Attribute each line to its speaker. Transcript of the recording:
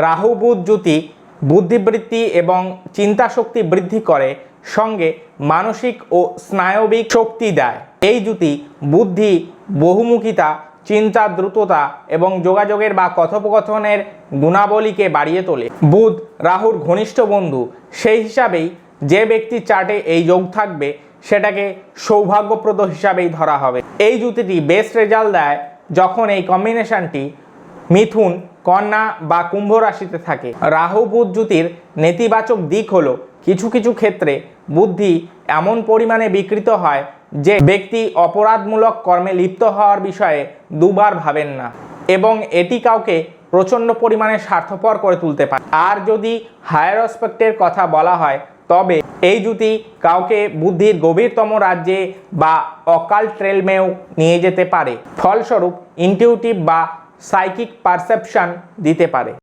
Speaker 1: রাহু বুধ জুতি বুদ্ধিবৃত্তি এবং চিন্তাশক্তি বৃদ্ধি করে, সঙ্গে মানসিক ও স্নায়বিক শক্তি দেয়। এই জুতি বুদ্ধি, বহুমুখিতা, চিন্তা দ্রুততা এবং যোগাযোগের বা কথোপকথনের গুণাবলীকে বাড়িয়ে তোলে। বুধ রাহুর ঘনিষ্ঠ বন্ধু, সেই হিসাবেই যে ব্যক্তির চার্টে এই যোগ থাকবে সেটাকে সৌভাগ্যপ্রদ হিসাবেই ধরা হবে। এই জুতিটি বেস্ট রেজাল্ট দেয় যখন এই কম্বিনেশনটি মিথুন, কন্যা বা কুম্ভ রাশিতে থাকে। রাহু বুধ জুতির নেতিবাচক দিক হলো কিছু কিছু ক্ষেত্রে বুদ্ধি এমন পরিমাণে বিকৃত হয় যে ব্যক্তি অপরাধমূলক কর্মে লিপ্ত হওয়ার বিষয়ে দুবার ভাবেন না, এবং এটি কাউকে প্রচণ্ড পরিমাণে স্বার্থপর করে তুলতে পারে। আর যদি হায়ার অ্যাসপেক্টের কথা বলা হয় তবে এই জুতি কাউকে বুদ্ধির গভীরতম রাজ্যে বা অকাল্ট রেলমেও নিয়ে যেতে পারে, ফলস্বরূপ ইনটিউটিভ বা সাইকিক পারসেপশন দিতে পারে।